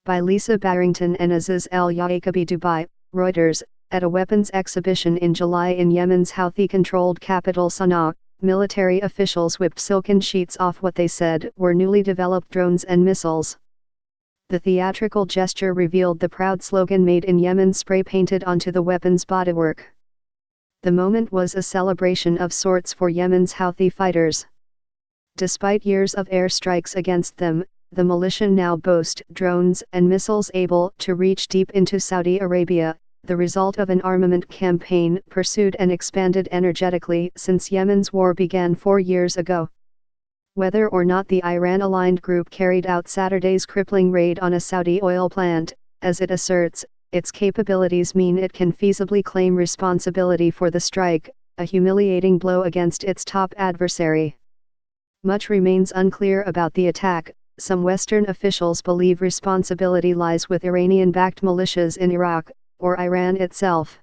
by Lisa Barrington and Aziz El Yaqubi. Dubai, Reuters. At a weapons exhibition in July in Yemen's Houthi-controlled capital Sana'a, military officials whipped silken sheets off what they said were newly developed drones and missiles. The theatrical gesture revealed the proud slogan "Made in Yemen" spray-painted onto the weapon's bodywork. The moment was a celebration of sorts for Yemen's Houthi fighters. Despite years of airstrikes against them, the militia now boast drones and missiles able to reach deep into Saudi Arabia, the result of an armament campaign pursued and expanded energetically since Yemen's war began 4 years ago. Whether or not the Iran-aligned group carried out Saturday's crippling raid on a Saudi oil plant, as it asserts, its capabilities mean it can feasibly claim responsibility for the strike, a humiliating blow against its top adversary. Much remains unclear about the attack. Some Western officials believe responsibility lies with Iranian-backed militias in Iraq, or Iran itself.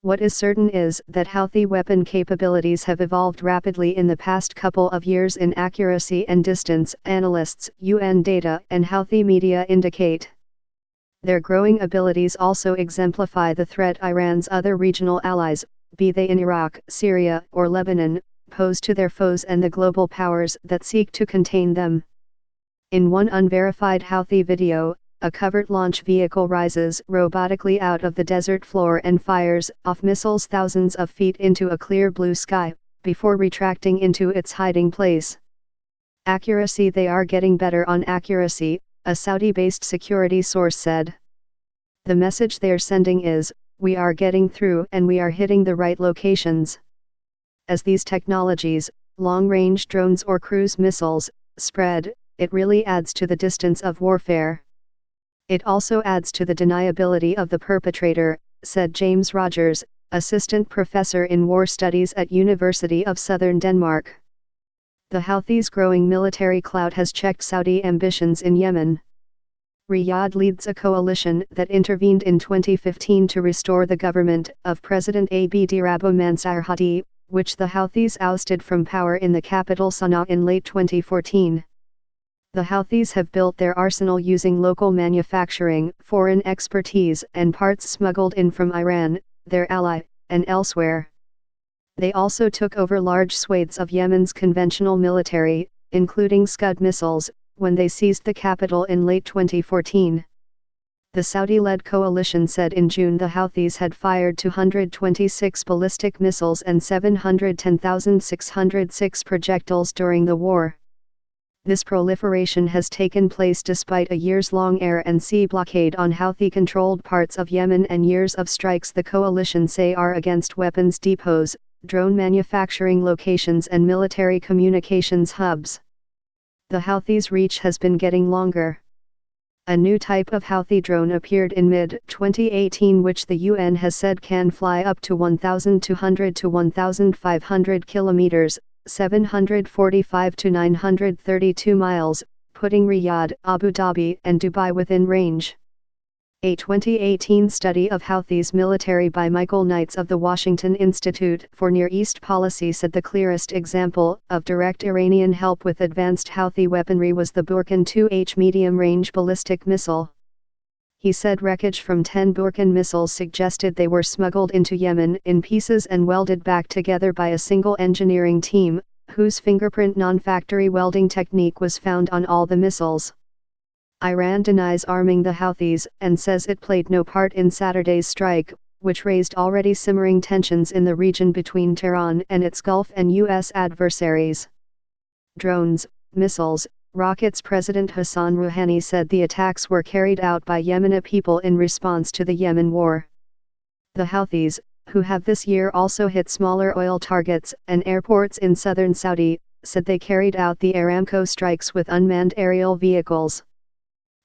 What is certain is that Houthi weapon capabilities have evolved rapidly in the past couple of years in accuracy and distance, analysts, UN data, and Houthi media indicate. Their growing abilities also exemplify the threat Iran's other regional allies, be they in Iraq, Syria, or Lebanon, pose to their foes and the global powers that seek to contain them. In one unverified Houthi video, a covered launch vehicle rises robotically out of the desert floor and fires off missiles thousands of feet into a clear blue sky, before retracting into its hiding place. Accuracy: they are getting better on accuracy, a Saudi-based security source said. The message they're sending is, we are getting through and we are hitting the right locations. As these technologies, long-range drones or cruise missiles, spread, it really adds to the distance of warfare. It also adds to the deniability of the perpetrator, said James Rogers, assistant professor in war studies at University of Southern Denmark. The Houthis' growing military clout has checked Saudi ambitions in Yemen. Riyadh leads a coalition that intervened in 2015 to restore the government of President Abd Rabbu Mansur Hadi, which the Houthis ousted from power in the capital Sana'a in late 2014. The Houthis have built their arsenal using local manufacturing, foreign expertise, and parts smuggled in from Iran, their ally, and elsewhere. They also took over large swathes of Yemen's conventional military, including Scud missiles, when they seized the capital in late 2014. The Saudi-led coalition said in June the Houthis had fired 226 ballistic missiles and 710,606 projectiles during the war. This proliferation has taken place despite a years-long air and sea blockade on Houthi-controlled parts of Yemen and years of strikes the coalition say are against weapons depots, drone manufacturing locations and military communications hubs. The Houthis' reach has been getting longer. A new type of Houthi drone appeared in mid-2018 which the UN has said can fly up to 1,200 to 1,500 kilometers, 745 to 932 miles, putting Riyadh, Abu Dhabi and Dubai within range. A 2018 study of Houthis' military by Michael Knights of the Washington Institute for Near East Policy said the clearest example of direct Iranian help with advanced Houthi weaponry was the Burkan 2H medium-range ballistic missile. He said wreckage from 10 Burkan missiles suggested they were smuggled into Yemen in pieces and welded back together by a single engineering team, whose fingerprint non-factory welding technique was found on all the missiles. Iran denies arming the Houthis and says it played no part in Saturday's strike, which raised already simmering tensions in the region between Tehran and its Gulf and U.S. adversaries. Drones, missiles, rockets. President Hassan Rouhani said the attacks were carried out by Yemeni people in response to the Yemen war. The Houthis, who have this year also hit smaller oil targets and airports in southern Saudi, said they carried out the Aramco strikes with unmanned aerial vehicles.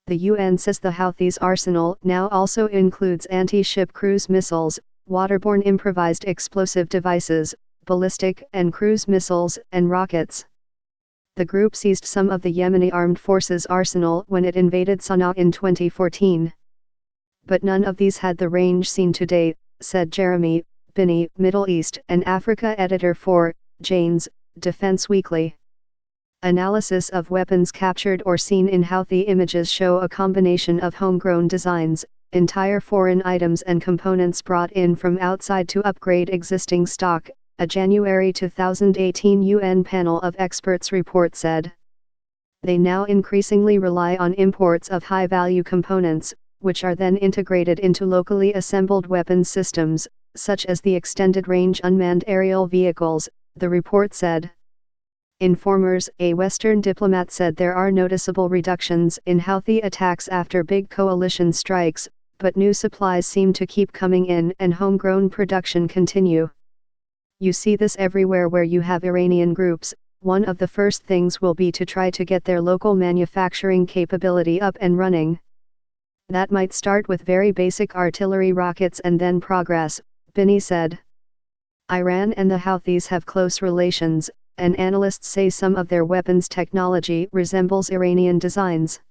The UN says the Houthis' arsenal now also includes anti-ship cruise missiles, waterborne improvised explosive devices, ballistic and cruise missiles, and rockets. The group seized some of the Yemeni armed forces' arsenal when it invaded Sana'a in 2014. But none of these had the range seen today, said Jeremy Binney, Middle East and Africa editor for Jane's Defense Weekly. Analysis of weapons captured or seen in Houthi images show a combination of homegrown designs, entire foreign items and components brought in from outside to upgrade existing stock, a January 2018 UN panel of experts report said. They now increasingly rely on imports of high-value components, which are then integrated into locally assembled weapons systems, such as the extended-range unmanned aerial vehicles, the report said. Informers, a Western diplomat, said there are noticeable reductions in Houthi attacks after big coalition strikes, but new supplies seem to keep coming in and homegrown production continue. You see this everywhere where you have Iranian groups. One of the first things will be to try to get their local manufacturing capability up and running. That might start with very basic artillery rockets and then progress, Binney said. Iran and the Houthis have close relations, and analysts say some of their weapons technology resembles Iranian designs.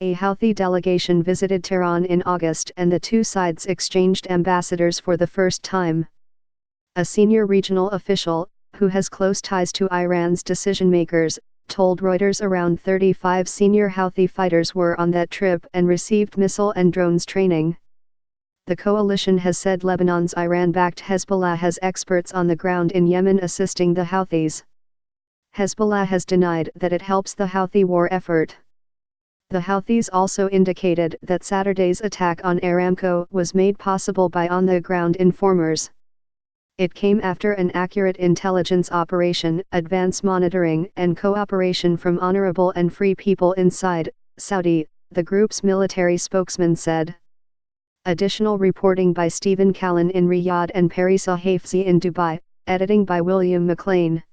A Houthi delegation visited Tehran in August and the two sides exchanged ambassadors for the first time. A senior regional official, who has close ties to Iran's decision-makers, told Reuters around 35 senior Houthi fighters were on that trip and received missile and drones training. The coalition has said Lebanon's Iran-backed Hezbollah has experts on the ground in Yemen assisting the Houthis. Hezbollah has denied that it helps the Houthi war effort. The Houthis also indicated that Saturday's attack on Aramco was made possible by on-the-ground informers. It came after an accurate intelligence operation, advance monitoring and cooperation from honorable and free people inside Saudi, the group's military spokesman said. Additional reporting by Stephen Callan in Riyadh and Perry Sahafzi in Dubai, editing by William McLean.